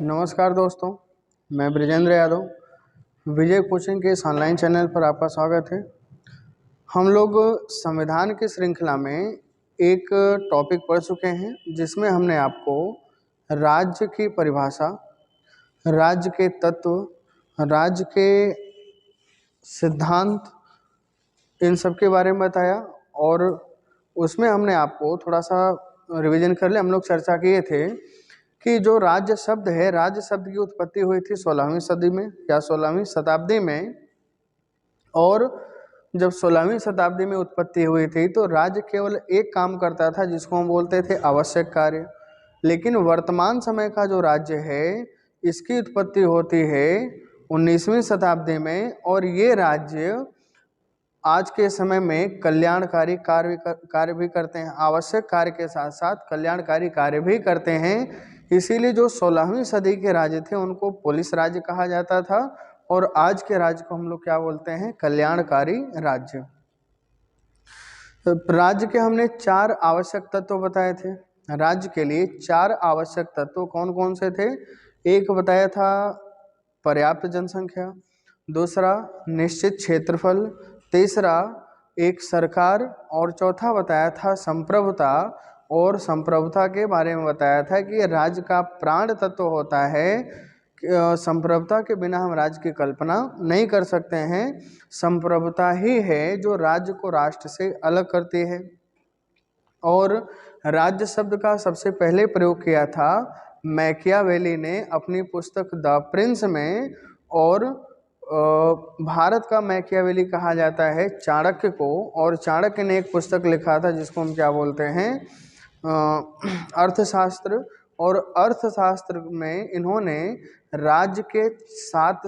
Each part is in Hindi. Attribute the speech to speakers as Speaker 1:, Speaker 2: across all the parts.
Speaker 1: नमस्कार दोस्तों, मैं ब्रिजेंद्र यादव। विजय कोचिंग के इस ऑनलाइन चैनल पर आपका स्वागत है। हम लोग संविधान की श्रृंखला में एक टॉपिक पढ़ चुके हैं जिसमें हमने आपको राज्य की परिभाषा, राज्य के तत्व, राज्य के सिद्धांत, इन सब के बारे में बताया और उसमें हमने आपको थोड़ा सा रिवीजन कर लिया। हम लोग चर्चा किए थे कि जो राज्य शब्द है, राज्य शब्द की उत्पत्ति हुई थी 16वीं सदी में या 16वीं शताब्दी में। और जब 16वीं शताब्दी में उत्पत्ति हुई थी तो राज्य केवल एक काम करता था जिसको हम बोलते थे आवश्यक कार्य। लेकिन वर्तमान समय का जो राज्य है इसकी उत्पत्ति होती है 19वीं शताब्दी में, और ये राज्य आज के समय में कल्याणकारी कार्य भी करते हैं। आवश्यक कार्य के साथ साथ कल्याणकारी कार्य भी करते हैं। इसीलिए जो 16वीं सदी के राज्य थे उनको पुलिस राज्य कहा जाता था, और आज के राज्य को हम लोग क्या बोलते हैं? कल्याणकारी राज्य। राज्य के हमने 4 आवश्यक तत्व बताए थे। राज्य के लिए 4 आवश्यक तत्व कौन कौन से थे? एक बताया था पर्याप्त जनसंख्या, दूसरा निश्चित क्षेत्रफल, तीसरा एक सरकार, और चौथा बताया था संप्रभुता। और संप्रभुता के बारे में बताया था कि राज्य का प्राण तत्व होता है। संप्रभुता के बिना हम राज्य की कल्पना नहीं कर सकते हैं। संप्रभुता ही है जो राज्य को राष्ट्र से अलग करती है। और राज्य शब्द का सबसे पहले प्रयोग किया था मैकियावेली ने अपनी पुस्तक द प्रिंस में। और भारत का मैकियावेली कहा जाता है चाणक्य को, और चाणक्य ने एक पुस्तक लिखा था जिसको हम क्या बोलते हैं? अर्थशास्त्र। और अर्थशास्त्र में इन्होंने राज्य के 7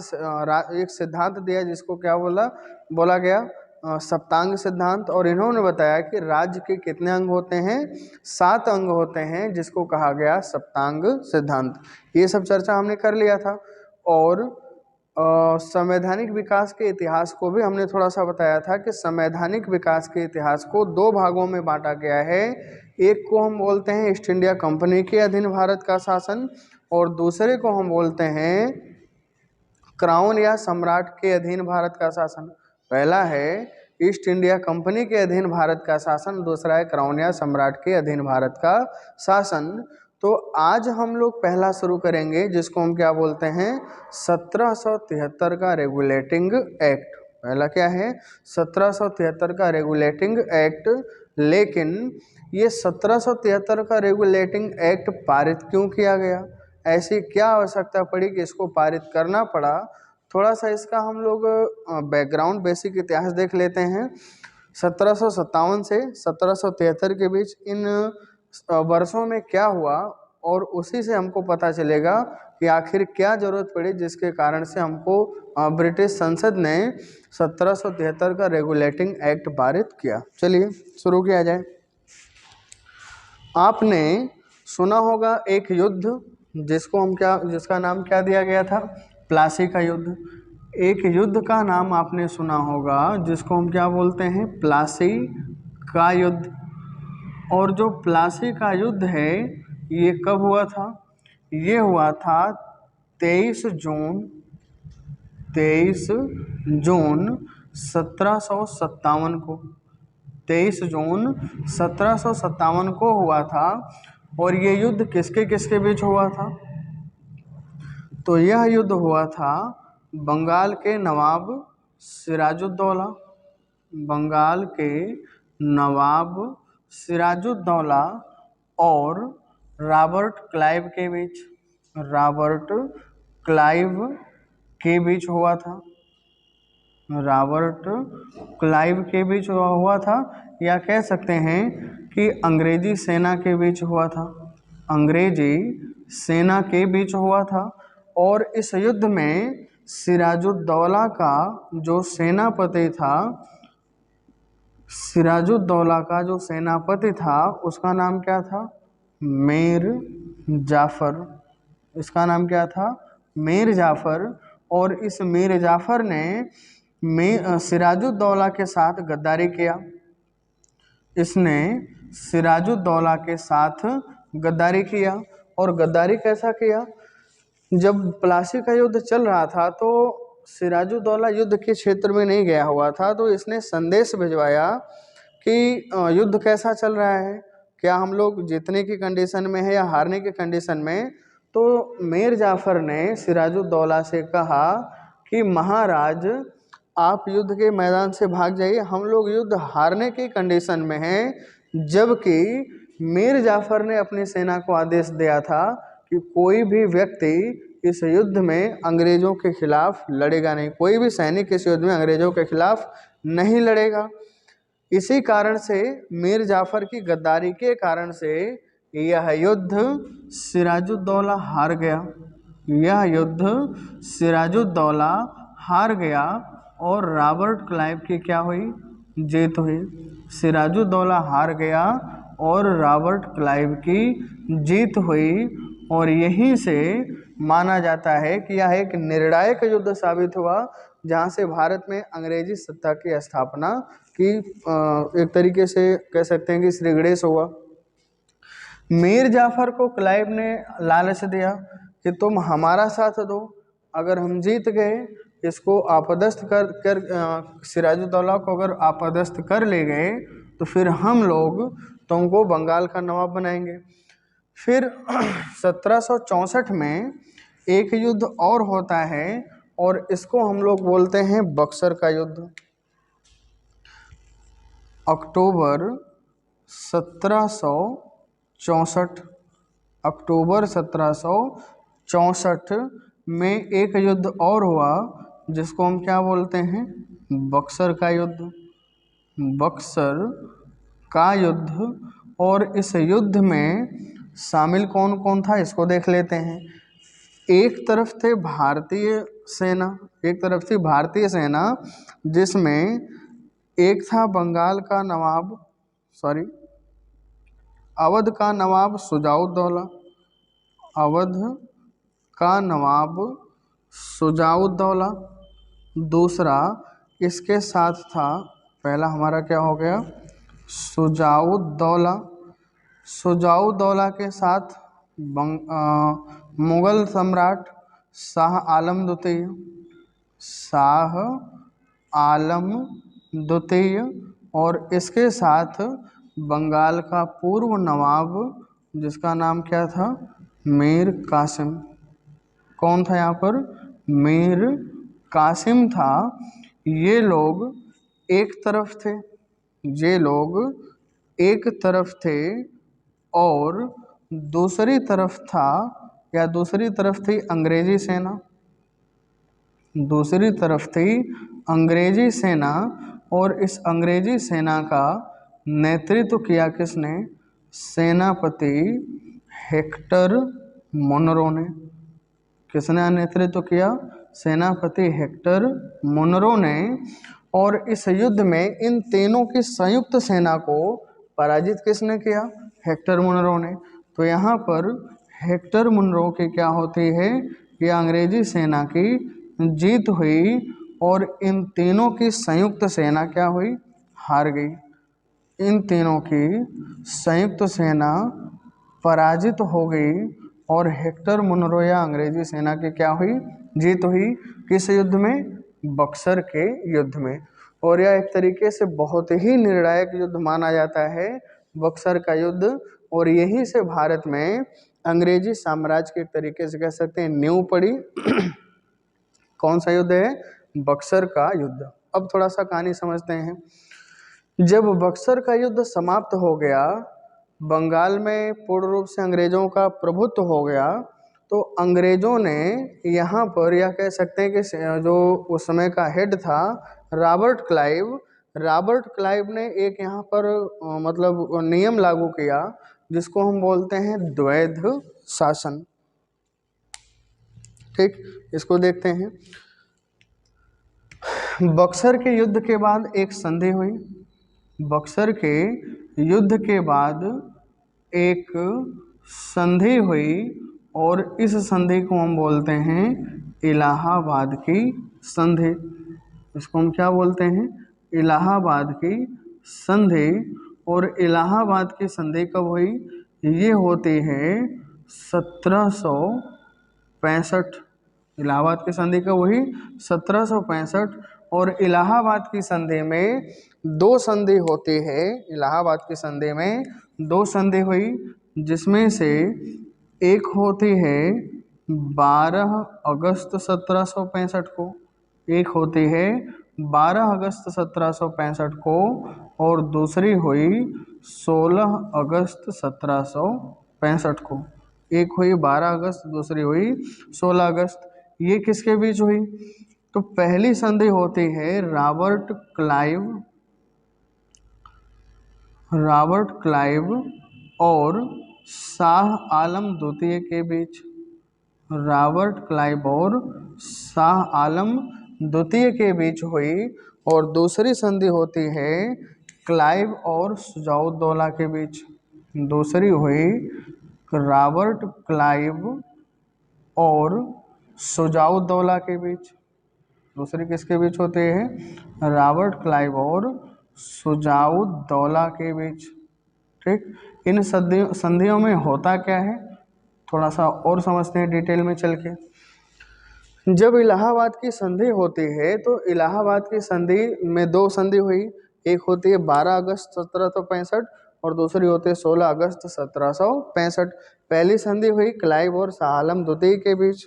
Speaker 1: एक सिद्धांत दिया जिसको क्या बोला गया? सप्तांग सिद्धांत। और इन्होंने बताया कि राज्य के कितने अंग होते हैं? 7 अंग होते हैं, जिसको कहा गया सप्तांग सिद्धांत। ये सब चर्चा हमने कर लिया था। और संवैधानिक विकास के इतिहास को भी हमने थोड़ा सा बताया था कि संवैधानिक विकास के इतिहास को 2 भागों में बांटा गया है। एक को हम बोलते हैं ईस्ट इंडिया कंपनी के अधीन भारत का शासन, और दूसरे को हम बोलते हैं क्राउन या सम्राट के अधीन भारत का शासन। पहला है ईस्ट इंडिया कंपनी के अधीन भारत का शासन, दूसरा है क्राउन या सम्राट के अधीन भारत का शासन। तो आज हम लोग पहला शुरू करेंगे जिसको हम क्या बोलते हैं? 1773 का रेगुलेटिंग एक्ट। पहला क्या है? 1773 का रेगुलेटिंग एक्ट। लेकिन ये 1773 का रेगुलेटिंग एक्ट पारित क्यों किया गया? ऐसी क्या आवश्यकता पड़ी कि इसको पारित करना पड़ा? थोड़ा सा इसका हम लोग बैकग्राउंड, बेसिक इतिहास देख लेते हैं। 1757 से 1773 के बीच इन वर्षों में क्या हुआ, और उसी से हमको पता चलेगा कि आखिर क्या जरूरत पड़ी जिसके कारण से हमको ब्रिटिश संसद ने 1773 का रेगुलेटिंग एक्ट पारित किया। चलिए शुरू किया जाए। आपने सुना होगा एक युद्ध जिसका नाम क्या दिया गया था? प्लासी का युद्ध। एक युद्ध का नाम आपने सुना होगा जिसको हम क्या बोलते हैं? प्लासी का युद्ध। और जो प्लासी का युद्ध है ये कब हुआ था? ये हुआ था 23 जून 1757 को। 23 जून 1757 को हुआ था। और ये युद्ध किसके किसके बीच हुआ था? तो यह युद्ध हुआ था बंगाल के नवाब सिराजुद्दौला, बंगाल के नवाब सिराजुद्दौला और रॉबर्ट क्लाइव के बीच। रॉबर्ट क्लाइव के बीच हुआ था। रॉबर्ट क्लाइव के बीच हुआ था, या कह सकते हैं कि अंग्रेजी सेना के बीच हुआ था। अंग्रेजी सेना के बीच हुआ था। और इस युद्ध में सिराजुद्दौला का जो सेनापति था, उसका नाम क्या था? मीर जाफर। इसका नाम क्या था? मीर जाफर। और इस मीर जाफर ने सिराजुद्दौला के साथ गद्दारी किया। इसने सिराजुद्दौला के साथ गद्दारी किया। और गद्दारी कैसा किया? जब प्लासी का युद्ध चल रहा था तो सिराजुद्दौला युद्ध के क्षेत्र में नहीं गया हुआ था, तो इसने संदेश भिजवाया कि युद्ध कैसा चल रहा है, क्या हम लोग जीतने की कंडीशन में है या हारने की कंडीशन में। तो मीर जाफर ने सिराजुद्दौला से कहा कि महाराज आप युद्ध के मैदान से भाग जाइए, हम लोग युद्ध हारने की कंडीशन में हैं। जबकि मीर जाफर ने अपनी सेना को आदेश दिया था कि कोई भी व्यक्ति इस युद्ध में अंग्रेजों के खिलाफ लड़ेगा नहीं, कोई भी सैनिक इस युद्ध में अंग्रेजों के खिलाफ नहीं लड़ेगा। इसी कारण से मीर जाफर की गद्दारी के कारण से यह युद्ध सिराजुद्दौला हार गया। यह युद्ध सिराजुद्दौला हार गया और रॉबर्ट क्लाइव की क्या हुई, जीत हुई। सिराजुद्दौला हार गया और रॉबर्ट क्लाइव की जीत हुई और यहीं से माना जाता है कि यह एक निर्णायक युद्ध साबित हुआ, जहाँ से भारत में अंग्रेजी सत्ता की स्थापना की एक तरीके से कह सकते हैं कि श्री गणेश हुआ। मीर जाफर को क्लाइव ने लालच दिया कि तुम हमारा साथ दो, अगर हम जीत गए, इसको आपदस्थ कर सिराजुद्दौला को अगर आपदस्थ कर ले गए तो फिर हम लोग तुमको बंगाल का नवाब बनाएंगे। फिर 1764 में एक युद्ध और होता है और इसको हम लोग बोलते हैं बक्सर का युद्ध। अक्टूबर 1764 में एक युद्ध और हुआ जिसको हम क्या बोलते हैं, बक्सर का युद्ध। बक्सर का युद्ध। और इस युद्ध में शामिल कौन कौन था इसको देख लेते हैं। एक तरफ थे भारतीय सेना, एक तरफ थी भारतीय सेना जिसमें एक था बंगाल का नवाब अवध का नवाब शुजाउद्दौला। अवध का नवाब शुजाउद्दौला। दूसरा इसके साथ था, पहला हमारा क्या हो गया, शुजाउद्दौला। शुजाउद्दौला के साथ मुगल सम्राट शाह आलम द्वितीय। शाह आलम द्वितीय। और इसके साथ बंगाल का पूर्व नवाब जिसका नाम क्या था, मीर कासिम। कौन था यहाँ पर, मीर कासिम था। ये लोग एक तरफ थे, ये लोग एक तरफ थे और दूसरी तरफ था या दूसरी तरफ थी अंग्रेजी सेना। दूसरी तरफ थी अंग्रेजी सेना और इस अंग्रेजी सेना का नेतृत्व किया किसने, सेनापति हेक्टर मुनरो ने। किसने नेतृत्व किया, सेनापति हेक्टर मुनरो ने। और इस युद्ध में इन तीनों की संयुक्त सेना को पराजित किसने किया, हेक्टर मुनरो ने। तो यहाँ पर हेक्टर मुनरो की क्या होती है, कि अंग्रेजी सेना की जीत हुई और इन तीनों की संयुक्त सेना क्या हुई, हार गई। इन तीनों की संयुक्त सेना पराजित हो गई और हेक्टर मुनरो या अंग्रेजी सेना की क्या हुई, जीत हुई। किस युद्ध में, बक्सर के युद्ध में। और यह एक तरीके से बहुत ही निर्णायक युद्ध माना जाता है, बक्सर का युद्ध। और यहीं से भारत में अंग्रेजी साम्राज्य के एक तरीके से कह सकते हैं नींव पड़ी। कौन सा युद्ध है, बक्सर का युद्ध। अब थोड़ा सा कहानी समझते हैं। जब बक्सर का युद्ध समाप्त हो गया, बंगाल में पूर्ण रूप से अंग्रेजों का प्रभुत्व हो गया, तो अंग्रेजों ने यहाँ पर यह कह सकते हैं कि जो उस समय का हेड था रॉबर्ट क्लाइव, रॉबर्ट क्लाइव ने एक यहाँ पर मतलब नियम लागू किया जिसको हम बोलते हैं द्वैध शासन। ठीक, इसको देखते हैं। बक्सर के युद्ध के बाद एक संधि हुई। बक्सर के युद्ध के बाद एक संधि हुई और इस संधि को हम बोलते हैं इलाहाबाद की संधि। इसको हम क्या बोलते हैं, इलाहाबाद की संधि। और इलाहाबाद की संधि कब हुई, ये होती है 1700 1765, इलाहाबाद की संधि का वही 1765। और इलाहाबाद की संधि में दो संधि होती है, इलाहाबाद की संधि में दो संधि हुई, जिसमें से एक होती है 12 अगस्त 1765 को, एक होती है 12 अगस्त 1765 को, और दूसरी हुई 16 अगस्त 1765 को। एक हुई 12 अगस्त, दूसरी हुई 16 अगस्त। ये किसके बीच हुई? तो पहली संधि होती है रॉबर्ट क्लाइव और शाह आलम द्वितीय के बीच। रॉबर्ट क्लाइव और शाह आलम द्वितीय के बीच हुई। और दूसरी संधि होती है क्लाइव और शुजाउद्दौला के बीच। दूसरी हुई रॉबर्ट क्लाइव और शुजाउद्दौला के बीच। दूसरी किसके बीच होती है? रॉबर्ट क्लाइव और शुजाउद्दौला के बीच। ठीक, इन संधियों में होता क्या है थोड़ा सा और समझते हैं डिटेल में चल के। जब इलाहाबाद की संधि होती है तो इलाहाबाद की संधि में दो संधि हुई, एक होती है 12 अगस्त 1765 और दूसरी होती है 16 अगस्त 1765। पहली संधि हुई क्लाइव और शाह आलम द्वितीय के बीच।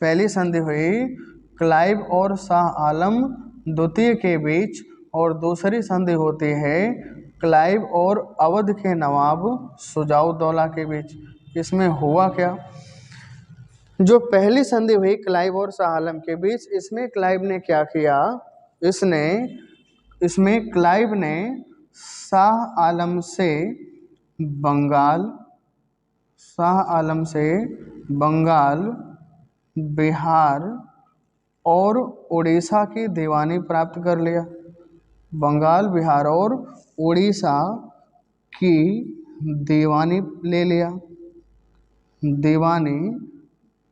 Speaker 1: पहली संधि हुई क्लाइव और शाह आलम द्वितीय के बीच, और दूसरी संधि होती है क्लाइव और अवध के नवाब शुजाउद्दौला के बीच। इसमें हुआ क्या? जो पहली संधि हुई क्लाइव और शाह आलम के बीच, इसमें क्लाइव ने क्या किया? इसमें क्लाइव ने शाह आलम से बंगाल, बिहार और उड़ीसा की दीवानी प्राप्त कर लिया। बंगाल, बिहार और उड़ीसा की दीवानी ले लिया, दीवानी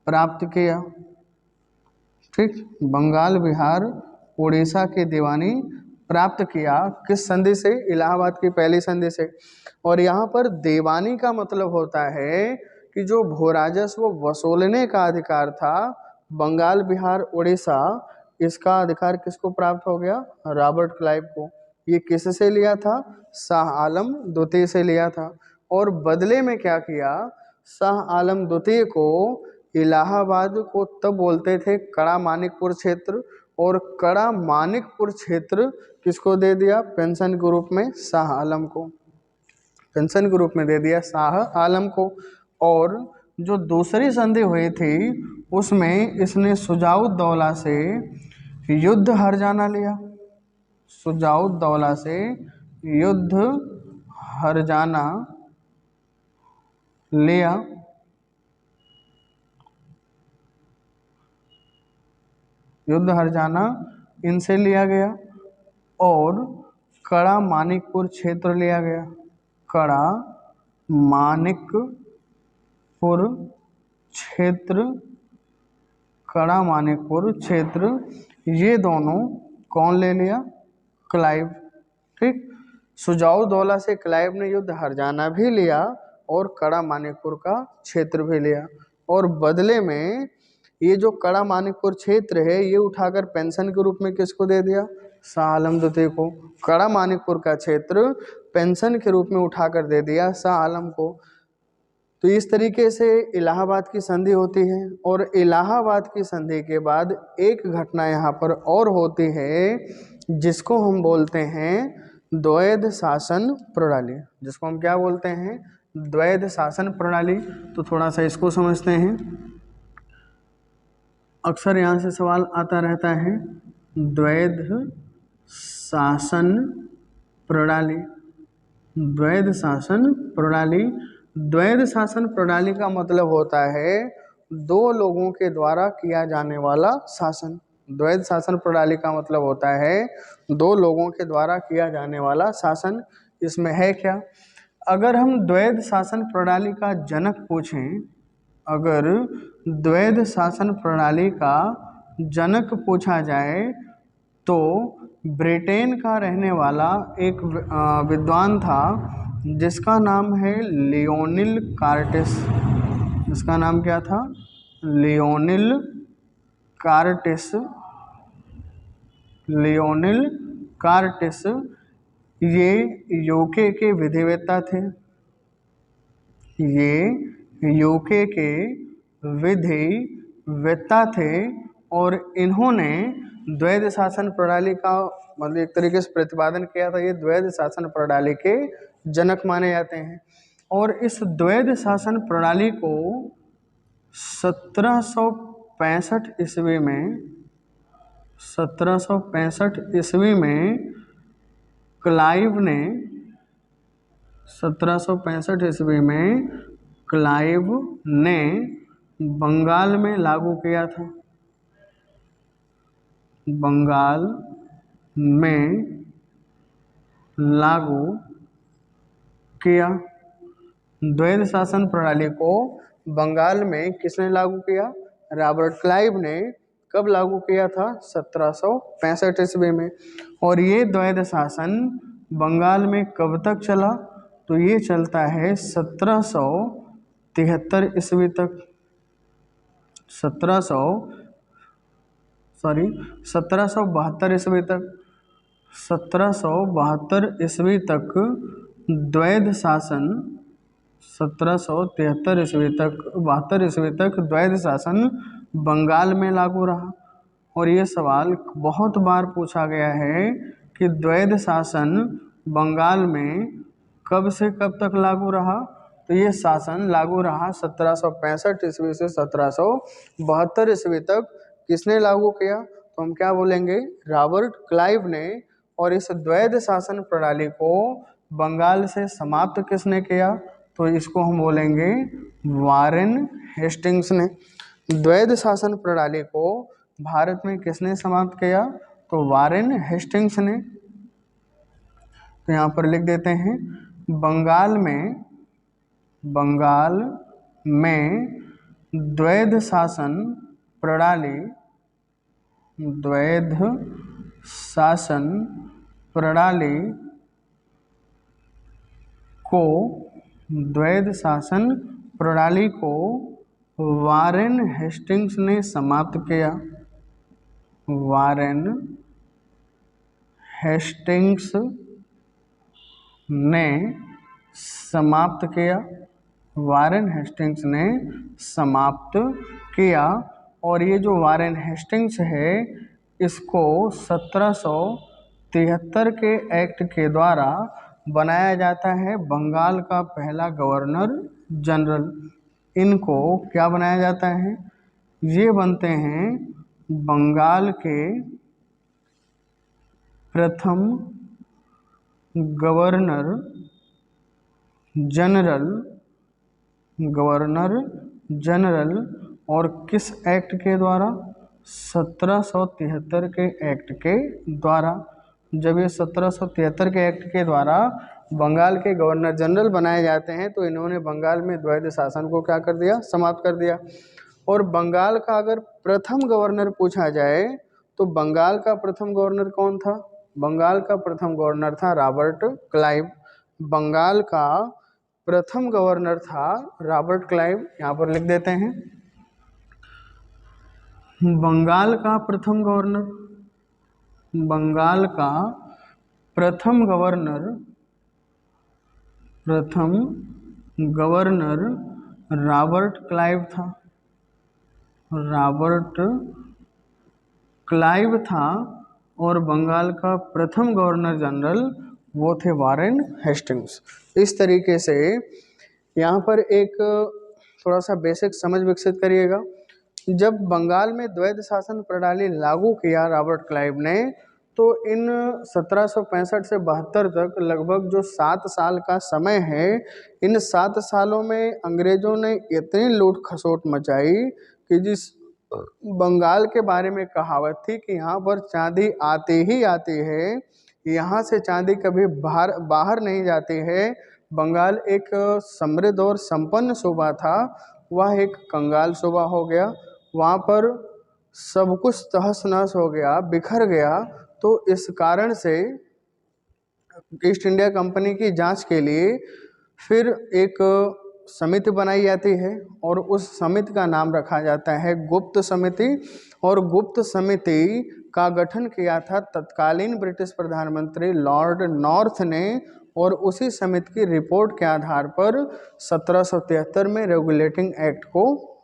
Speaker 1: प्राप्त किया। ठीक, बंगाल, बिहार, उड़ीसा की दीवानी प्राप्त किया। किस संधि से? इलाहाबाद की पहली संधि से। और यहाँ पर दीवानी का मतलब होता है कि जो भू राजस्व वसूलने का अधिकार था बंगाल, बिहार, उड़ीसा, इसका अधिकार किसको प्राप्त हो गया? रॉबर्ट क्लाइव को। ये किससे लिया था? शाह आलम द्वितीय से लिया था। और बदले में क्या किया? शाह आलम द्वितीय को इलाहाबाद को तब बोलते थे कड़ा मानिकपुर क्षेत्र, और कड़ा मानिकपुर क्षेत्र किसको दे दिया? पेंशन के रूप में शाह आलम को, पेंशन के रूप में दे दिया शाह आलम को। और जो दूसरी संधि हुई थी उसमें इसने शुजाउद्दौला से युद्ध हर्जाना लिया। शुजाउद्दौला से युद्ध हर्जाना लिया। युद्ध हर्जाना इनसे लिया गया और कड़ा मानिकपुर क्षेत्र लिया गया। कड़ा मानिकपुर क्षेत्र, कड़ा मानिकपुर क्षेत्र, ये दोनों कौन ले लिया? क्लाइव। ठीक, शुजाउद्दौला से क्लाइव ने युद्ध हर्जाना भी लिया और कड़ा मानिकपुर का क्षेत्र भी लिया। और बदले में ये जो कड़ा मानिकपुर क्षेत्र है ये उठाकर पेंशन के रूप में किसको दे दिया? शाह आलम द्वितीय को। कड़ा मानिकपुर का क्षेत्र पेंशन के रूप में उठाकर दे दिया शाह आलम को। तो इस तरीके से इलाहाबाद की संधि होती है। और इलाहाबाद की संधि के बाद एक घटना यहाँ पर और होती है जिसको हम बोलते हैं द्वैध शासन प्रणाली। जिसको हम क्या बोलते हैं? द्वैध शासन प्रणाली। तो थोड़ा सा इसको समझते हैं। अक्सर यहाँ से सवाल आता रहता है, द्वैध शासन प्रणाली। द्वैध शासन प्रणाली, द्वैध शासन प्रणाली का मतलब होता है दो लोगों के द्वारा किया जाने वाला शासन। द्वैध शासन प्रणाली का मतलब होता है दो लोगों के द्वारा किया जाने वाला शासन। इसमें है क्या? अगर हम द्वैध शासन प्रणाली का जनक पूछें, अगर द्वैध शासन प्रणाली का जनक पूछा जाए तो ब्रिटेन का रहने वाला एक विद्वान था जिसका नाम है लियोनिल कार्टेस। जिसका नाम क्या था? लियोनिल कार्टिस, लियोनिल कार्टिस ये यूके के विधिवेत्ता थे, ये यूके के विधिवेत्ता थे और इन्होंने द्वैध शासन प्रणाली का मतलब एक तरीके से प्रतिपादन किया था। ये द्वैध शासन प्रणाली के जनक माने जाते हैं और इस द्वैध शासन प्रणाली को 1765 ईस्वी में 1765 ईस्वी में क्लाइव ने 1765 ईस्वी में क्लाइव ने बंगाल में लागू किया था, बंगाल में लागू किया। द्वैध शासन प्रणाली को बंगाल में किसने लागू किया? रॉबर्ट क्लाइव ने। कब लागू किया था? 1765 ईस्वी में। और ये द्वैध शासन बंगाल में कब तक चला? तो ये चलता है 1773 ईस्वी तक। 1772 ईस्वी तक। 1772 ईस्वी तक द्वैध शासन 1773 ईस्वी तक 72 ईस्वी तक द्वैध शासन बंगाल में लागू रहा। और ये सवाल बहुत बार पूछा गया है कि द्वैध शासन बंगाल में कब से कब तक लागू रहा? तो ये शासन लागू रहा 1765 ईस्वी से 1772 ईस्वी तक। किसने लागू किया? तो हम क्या बोलेंगे? रॉबर्ट क्लाइव ने। और इस द्वैध शासन प्रणाली को बंगाल से समाप्त किसने किया? तो इसको हम बोलेंगे वारेन हेस्टिंग्स ने। द्वैध शासन प्रणाली को भारत में किसने समाप्त किया? तो वारेन हेस्टिंग्स ने। तो यहाँ पर लिख देते हैं बंगाल में द्वैध शासन प्रणाली, द्वैध शासन प्रणाली को, द्वैध शासन प्रणाली को वारेन हेस्टिंग्स ने समाप्त किया। वारेन हेस्टिंग्स ने समाप्त किया। वारेन हेस्टिंग्स ने समाप्त किया। और ये जो वारेन हेस्टिंग्स है इसको 1773 के एक्ट के द्वारा बनाया जाता है बंगाल का पहला गवर्नर जनरल। इनको क्या बनाया जाता है? ये बनते हैं बंगाल के प्रथम गवर्नर जनरल, गवर्नर जनरल। और किस एक्ट के द्वारा? 1773 के एक्ट के द्वारा। जब ये 1773 के एक्ट के द्वारा बंगाल के गवर्नर जनरल बनाए जाते हैं तो इन्होंने बंगाल में द्वैध शासन को क्या कर दिया? समाप्त कर दिया। और बंगाल का अगर प्रथम गवर्नर पूछा जाए तो बंगाल का प्रथम गवर्नर कौन था? बंगाल का प्रथम गवर्नर था रॉबर्ट क्लाइव। बंगाल का प्रथम गवर्नर था रॉबर्ट क्लाइव। यहाँ पर लिख देते हैं बंगाल का प्रथम गवर्नर, बंगाल का प्रथम गवर्नर, प्रथम गवर्नर रॉबर्ट क्लाइव था। रॉबर्ट क्लाइव था। और बंगाल का प्रथम गवर्नर जनरल वो थे वारेन हेस्टिंग्स। इस तरीके से यहाँ पर एक थोड़ा सा बेसिक समझ विकसित करिएगा। जब बंगाल में द्वैध शासन प्रणाली लागू किया रॉबर्ट क्लाइव ने तो इन 1765 से 72 तक लगभग जो 7 साल का समय है, इन 7 सालों में अंग्रेजों ने इतनी लूट खसोट मचाई कि जिस बंगाल के बारे में कहावत थी कि यहाँ पर चांदी आती ही आती है, यहाँ से चांदी कभी बाहर नहीं जाती है। बंगाल एक समृद्ध और संपन्न सूबा था, वह एक कंगाल सूबा हो गया। वहाँ पर सब कुछ तहस नहस हो गया, बिखर गया। तो इस कारण से ईस्ट इंडिया कंपनी की जांच के लिए फिर एक समिति बनाई जाती है और उस समिति का नाम रखा जाता है गुप्त समिति। और गुप्त समिति का गठन किया था तत्कालीन ब्रिटिश प्रधानमंत्री लॉर्ड नॉर्थ ने, और उसी समिति की रिपोर्ट के आधार पर 1773 में रेगुलेटिंग एक्ट को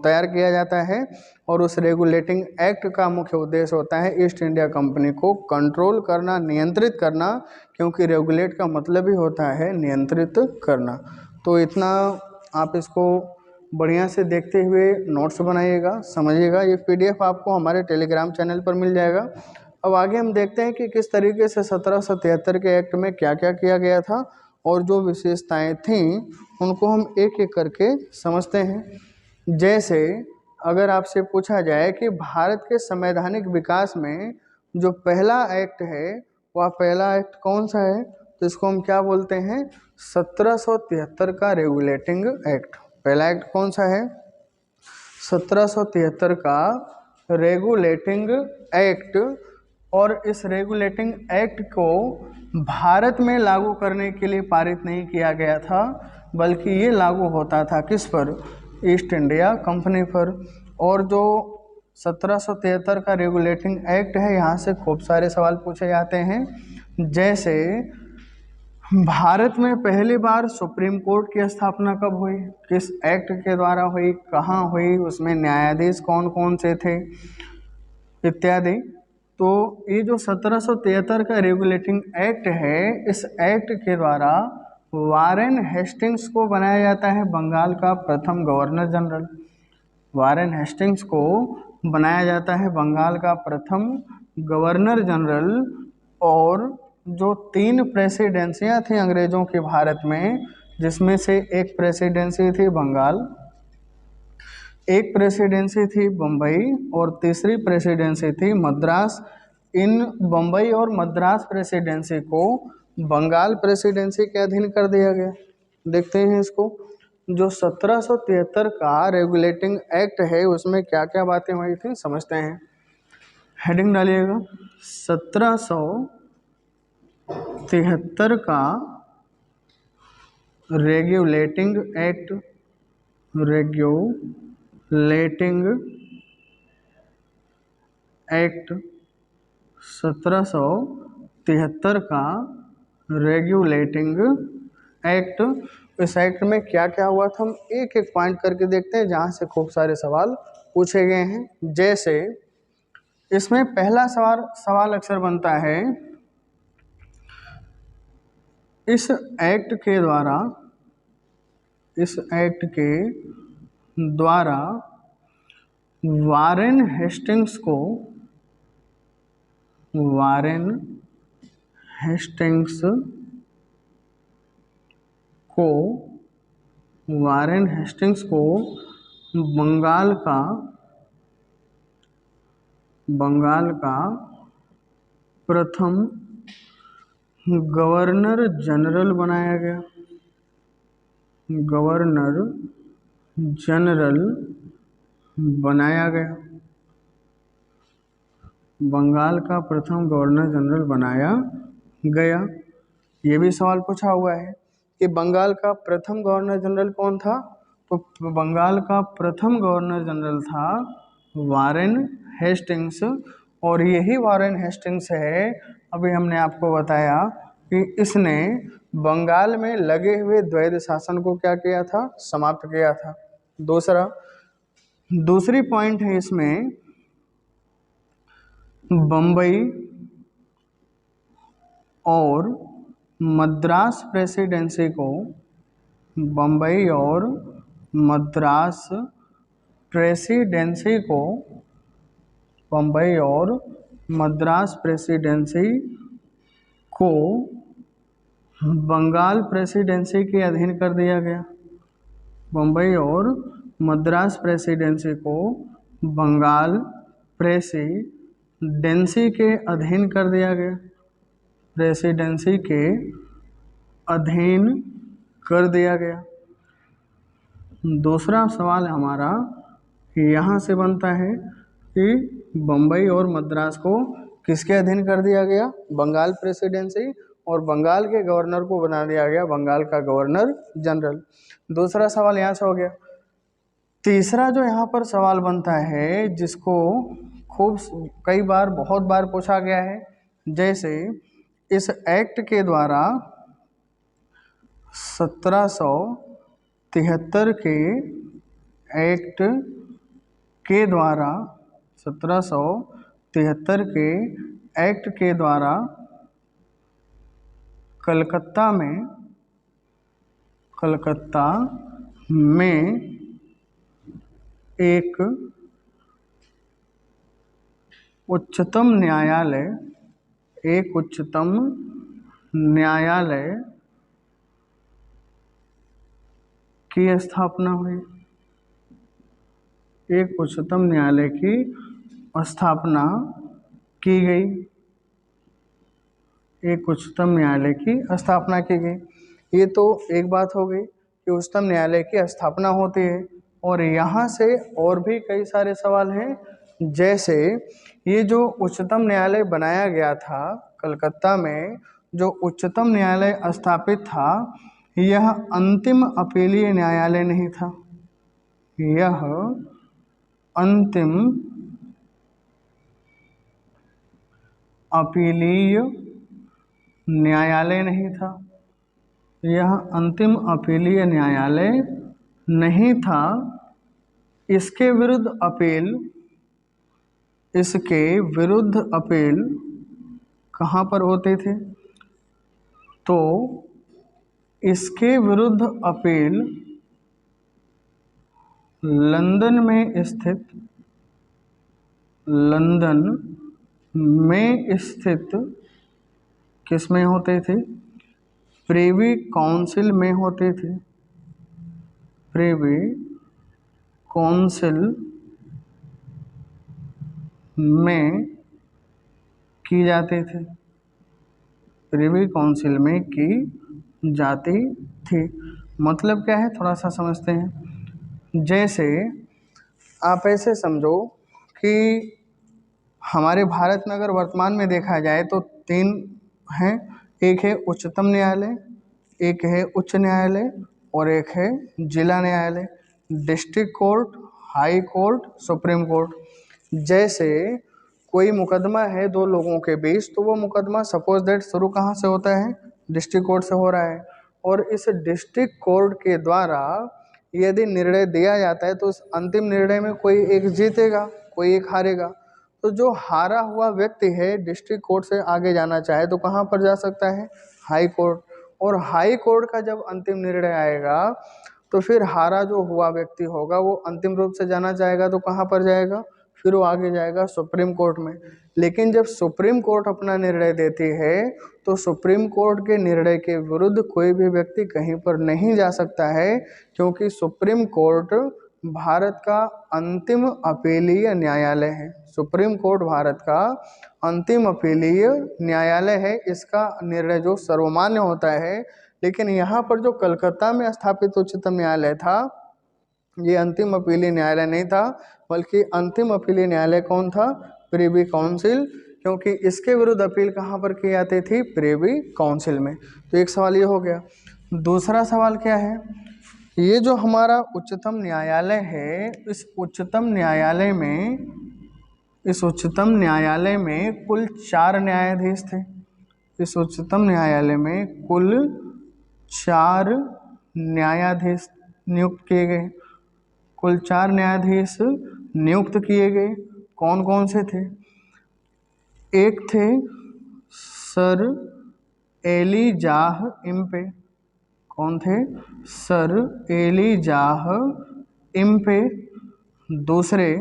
Speaker 1: तैयार किया जाता है। और उस रेगुलेटिंग एक्ट का मुख्य उद्देश्य होता है ईस्ट इंडिया कंपनी को कंट्रोल करना, नियंत्रित करना, क्योंकि रेगुलेट का मतलब ही होता है नियंत्रित करना। तो इतना आप इसको बढ़िया से देखते हुए नोट्स बनाइएगा, समझिएगा। ये पीडीएफ आपको हमारे टेलीग्राम चैनल पर मिल जाएगा। अब आगे हम देखते हैं कि किस तरीके से 1773 के एक्ट में क्या क्या किया गया था और जो विशेषताएं थीं उनको हम एक एक करके समझते हैं। जैसे अगर आपसे पूछा जाए कि भारत के संवैधानिक विकास में जो पहला एक्ट है वह पहला एक्ट कौन सा है, तो इसको हम क्या बोलते हैं, 1773 का रेगुलेटिंग एक्ट। पहला एक्ट कौन सा है, 1773 का रेगुलेटिंग एक्ट। और इस रेगुलेटिंग एक्ट को भारत में लागू करने के लिए पारित नहीं किया गया था, बल्कि ये लागू होता था किस पर, ईस्ट इंडिया कंपनी पर। और जो 1773 का रेगुलेटिंग एक्ट है, यहाँ से खूब सारे सवाल पूछे जाते हैं। जैसे भारत में पहली बार सुप्रीम कोर्ट की स्थापना कब हुई, किस एक्ट के द्वारा हुई, कहाँ हुई, उसमें न्यायाधीश कौन कौन से थे, इत्यादि। तो ये जो 1773 का रेगुलेटिंग एक्ट है, इस एक्ट के द्वारा वारेन हेस्टिंग्स को बनाया जाता है बंगाल का प्रथम गवर्नर जनरल। वारेन हेस्टिंग्स को बनाया जाता है बंगाल का प्रथम गवर्नर जनरल। और जो 3 प्रेसिडेंसियाँ थी अंग्रेज़ों की भारत में, जिसमें से एक प्रेसिडेंसी थी बंगाल, एक प्रेसिडेंसी थी बम्बई और तीसरी प्रेसिडेंसी थी मद्रास। इन बम्बई और मद्रास प्रेसिडेंसी को बंगाल प्रेसिडेंसी के अधीन कर दिया गया। देखते हैं इसको। जो 1773 का रेगुलेटिंग एक्ट है उसमें क्या क्या बातें हुई थी समझते हैं। हेडिंग डालिएगा, 1773 का रेगुलेटिंग एक्ट। रेगुलेटिंग एक्ट 1773 का रेगुलेटिंग एक्ट। इस एक्ट में क्या क्या हुआ था हम एक एक पॉइंट करके देखते हैं, जहाँ से खूब सारे सवाल पूछे गए हैं। जैसे इसमें पहला सवाल अक्सर बनता है, इस एक्ट के द्वारा वारेन हेस्टिंग्स को बंगाल का प्रथम गवर्नर जनरल बनाया गया। बंगाल का प्रथम गवर्नर जनरल बनाया गया। ये भी सवाल पूछा हुआ है कि बंगाल का प्रथम गवर्नर जनरल कौन था, तो बंगाल का प्रथम गवर्नर जनरल था वारेन हेस्टिंग्स। और यही वारेन हेस्टिंग्स है, अभी हमने आपको बताया कि इसने बंगाल में लगे हुए द्वैध शासन को क्या किया था, समाप्त किया था। दूसरी पॉइंट है इसमें, बम्बई और मद्रास प्रेसिडेंसी को बंगाल प्रेसिडेंसी के अधीन कर दिया गया। बम्बई और मद्रास प्रेसिडेंसी को बंगाल प्रेसिडेंसी के अधीन कर दिया गया। प्रेसिडेंसी के अधीन कर दिया गया। दूसरा सवाल हमारा यहाँ से बनता है कि बम्बई और मद्रास को किसके अधीन कर दिया गया, बंगाल प्रेसिडेंसी और बंगाल के गवर्नर को बना दिया गया बंगाल का गवर्नर जनरल। दूसरा सवाल यहाँ से हो गया। तीसरा जो यहाँ पर सवाल बनता है, जिसको खूब कई बार बहुत बार पूछा गया है, जैसे इस एक्ट के द्वारा 1773 के एक्ट के द्वारा 1773 के एक्ट के द्वारा कलकत्ता में एक उच्चतम न्यायालय की स्थापना हुई। एक उच्चतम न्यायालय की स्थापना की गई। एक उच्चतम न्यायालय की स्थापना की गई। ये तो एक बात हो गई कि उच्चतम न्यायालय की स्थापना होती है। और यहाँ से और भी कई सारे सवाल हैं, जैसे ये जो उच्चतम न्यायालय बनाया गया था कलकत्ता में, जो उच्चतम न्यायालय स्थापित था, यह अंतिम अपीलीय न्यायालय नहीं था। यह अंतिम अपीलीय न्यायालय नहीं था। यह अंतिम अपीलीय न्यायालय नहीं था। इसके विरुद्ध अपील कहाँ पर होते थे? तो इसके विरुद्ध अपील लंदन में स्थित किस में होते थे? प्रिवी काउंसिल में होते थे। प्रिवी काउंसिल में की जाते थे। प्रिवी काउंसिल में की जाती थी। मतलब क्या है, थोड़ा सा समझते हैं। जैसे आप ऐसे समझो कि हमारे भारत में अगर वर्तमान में देखा जाए तो 3 हैं। एक है उच्चतम न्यायालय, एक है उच्च न्यायालय और एक है जिला न्यायालय। District court, high court, supreme court. जैसे कोई मुकदमा है 2 लोगों के बीच, तो वो मुकदमा सपोज दैट शुरू कहाँ से होता है? डिस्ट्रिक्ट कोर्ट से हो रहा है। और इस डिस्ट्रिक्ट कोर्ट के द्वारा यदि निर्णय दिया जाता है तो उस अंतिम निर्णय में कोई एक जीतेगा, कोई एक हारेगा। तो जो हारा हुआ व्यक्ति है डिस्ट्रिक्ट कोर्ट से आगे जाना चाहे तो कहाँ पर जा सकता है? High court. और हाई कोर्ट का जब अंतिम निर्णय आएगा तो फिर हारा जो हुआ व्यक्ति होगा वो अंतिम रूप से जाना चाहेगा तो कहाँ पर जाएगा? फिर वो आगे जाएगा सुप्रीम कोर्ट में। लेकिन जब सुप्रीम कोर्ट अपना निर्णय देती है तो सुप्रीम कोर्ट के निर्णय के विरुद्ध कोई भी व्यक्ति कहीं पर नहीं जा सकता है, क्योंकि सुप्रीम कोर्ट भारत का अंतिम अपीलीय न्यायालय है। सुप्रीम कोर्ट भारत का अंतिम अपीलीय न्यायालय है। इसका निर्णय जो सर्वमान्य होता है। लेकिन यहाँ पर जो कलकत्ता में स्थापित उच्चतम न्यायालय था, ये अंतिम अपीलीय न्यायालय नहीं था, बल्कि अंतिम अपीलीय न्यायालय कौन था? Privy Council. क्योंकि इसके विरुद्ध अपील कहाँ पर की जाती थी? प्रिवी काउंसिल में। तो एक सवाल ये हो गया। दूसरा सवाल क्या है? ये जो हमारा उच्चतम न्यायालय है, इस उच्चतम न्यायालय में कुल 4 न्यायाधीश थे। इस उच्चतम न्यायालय में कुल 4 न्यायाधीश नियुक्त किए गए। कुल 4 न्यायाधीश नियुक्त किए गए। कौन कौन से थे? एक थे सर एलिजाह इम्पे। कौन थे? Sir Elijah Impey. दूसरे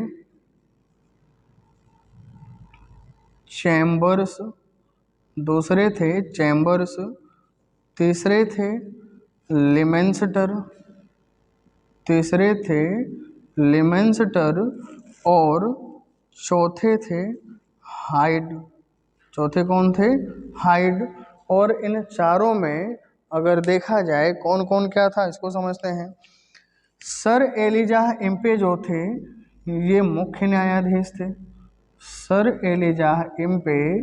Speaker 1: थे चैम्बर्स। तीसरे थे लिमेंस्टर। और चौथे थे हाइड। चौथे कौन थे? हाइड। और इन चारों में अगर देखा जाए कौन कौन क्या था, इसको समझते हैं। सर एलिजाह इम्पे जो थे ये मुख्य न्यायाधीश थे। सर एलिजाह इम्पे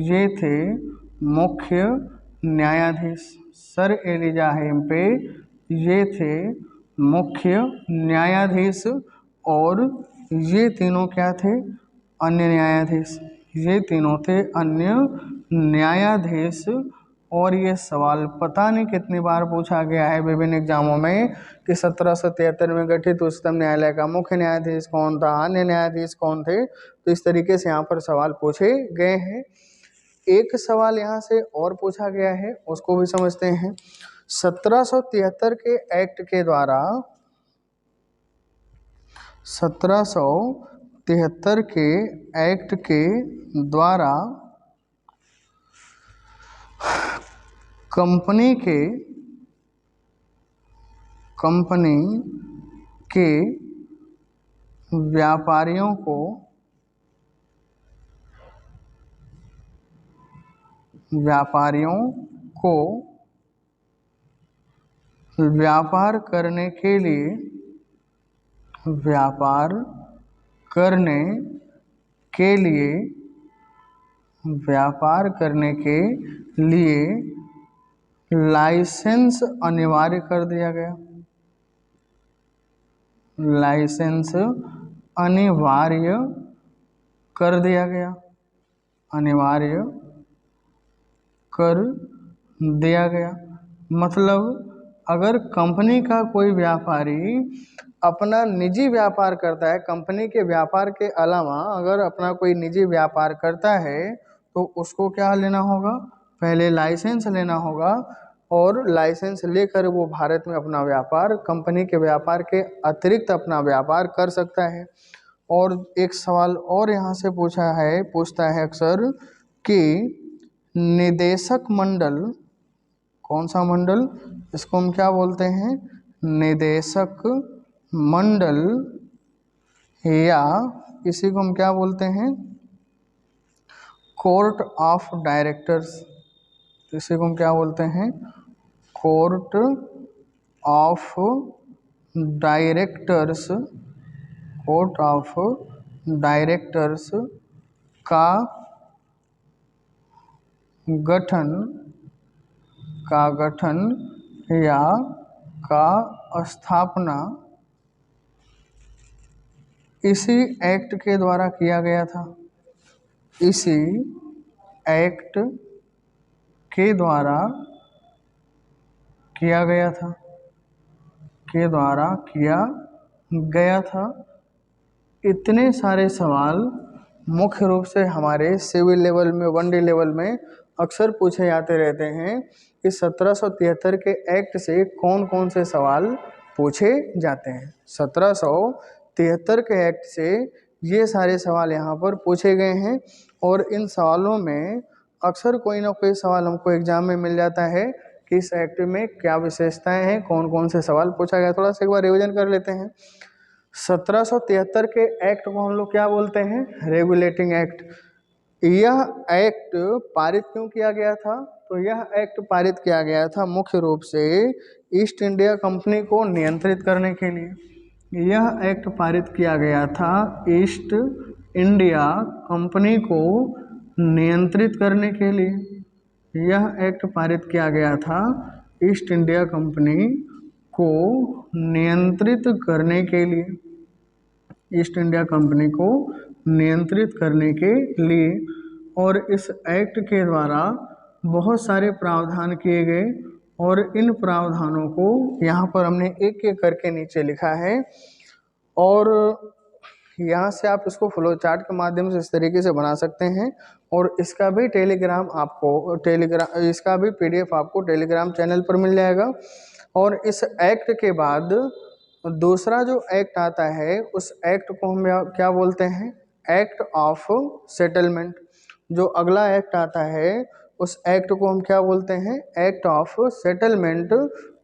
Speaker 1: ये थे मुख्य न्यायाधीश। सर एलिजा हेम्पे ये थे मुख्य न्यायाधीश और ये तीनों क्या थे? अन्य न्यायाधीश। ये तीनों थे अन्य न्यायाधीश। और ये सवाल पता नहीं कितनी बार पूछा गया है विभिन्न एग्जामों में कि 1773 में गठित उच्चतम न्यायालय का मुख्य न्यायाधीश कौन था, अन्य न्यायाधीश कौन थे। तो इस तरीके से यहाँ पर सवाल पूछे गए हैं। एक सवाल यहाँ से और पूछा गया है, उसको भी समझते हैं। 1773 के एक्ट के द्वारा 1773 के एक्ट के द्वारा कंपनी के व्यापारियों को व्यापार करने के लिए लाइसेंस अनिवार्य कर दिया गया। लाइसेंस अनिवार्य कर दिया गया। अनिवार्य कर दिया गया मतलब अगर कंपनी का कोई व्यापारी अपना निजी व्यापार करता है, कंपनी के व्यापार के अलावा अगर अपना कोई निजी व्यापार करता है तो उसको क्या लेना होगा? पहले लाइसेंस लेना होगा और लाइसेंस लेकर वो भारत में अपना व्यापार, कंपनी के व्यापार के अतिरिक्त अपना व्यापार कर सकता है। और एक सवाल और यहाँ से पूछता है अक्सर कि निदेशक मंडल, कौन सा मंडल? इसको हम क्या बोलते हैं? निदेशक मंडल, या इसी को हम क्या बोलते हैं? Court of directors. इसी को हम क्या बोलते हैं? Court of directors. Court of directors का गठन या का स्थापना इसी एक्ट के द्वारा किया गया था। इसी एक्ट के द्वारा किया गया था। इतने सारे सवाल मुख्य रूप से हमारे सिविल लेवल में, वनडे लेवल में अक्सर पूछे जाते रहते हैं कि 1773 के एक्ट से कौन कौन से सवाल पूछे जाते हैं। 1773 के एक्ट से ये सारे सवाल यहाँ पर पूछे गए हैं और इन सवालों में अक्सर कोई ना कोई सवाल हमको एग्जाम में मिल जाता है कि इस एक्ट में क्या विशेषताएं हैं, कौन कौन से सवाल पूछा गया। थोड़ा सा एक बार रिवीजन कर लेते हैं। 1773 के एक्ट को हम लोग क्या बोलते हैं? Regulating act. यह एक्ट पारित क्यों किया गया था? तो यह एक्ट पारित किया गया था मुख्य रूप से ईस्ट इंडिया कंपनी को नियंत्रित करने के लिए। यह एक्ट पारित किया गया था ईस्ट इंडिया कंपनी को नियंत्रित करने के लिए। यह एक्ट पारित किया गया था ईस्ट इंडिया कंपनी को नियंत्रित करने के लिए। ईस्ट इंडिया कंपनी को नियंत्रित करने के लिए। और इस एक्ट के द्वारा बहुत सारे प्रावधान किए गए और इन प्रावधानों को यहाँ पर हमने एक एक करके नीचे लिखा है और यहाँ से आप इसको फ्लो चार्ट के माध्यम से इस तरीके से बना सकते हैं। और इसका भी इसका भी PDF आपको टेलीग्राम चैनल पर मिल जाएगा। और इस एक्ट के बाद दूसरा जो एक्ट आता है उस एक्ट को हम क्या बोलते हैं? Act of settlement. जो अगला एक्ट आता है उस एक्ट को हम क्या बोलते हैं? Act of settlement.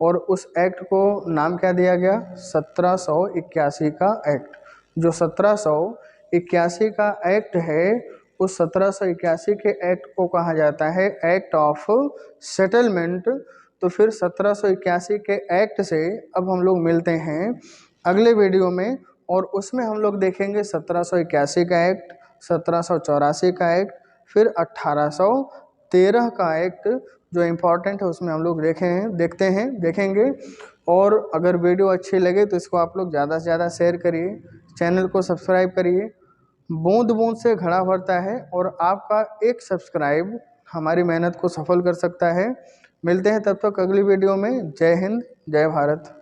Speaker 1: और उस एक्ट को नाम क्या दिया गया? 1781 का एक्ट। जो 1781 का एक्ट है उस 1781 के एक्ट को कहा जाता है एक्ट ऑफ सेटलमेंट। तो फिर 1781 के एक्ट से अब हम लोग मिलते हैं अगले वीडियो में और उसमें हम लोग देखेंगे 1781 का एक्ट, 1784 का एक्ट, फिर 1813 का एक्ट जो इम्पोर्टेंट है उसमें हम लोग देखेंगे। और अगर वीडियो अच्छी लगे तो इसको आप लोग ज़्यादा से ज़्यादा शेयर करिए, चैनल को सब्सक्राइब करिए। बूंद बूंद से घड़ा भरता है और आपका एक सब्सक्राइब हमारी मेहनत को सफल कर सकता है। मिलते हैं तब तक अगली वीडियो में। जय हिंद, जय भारत।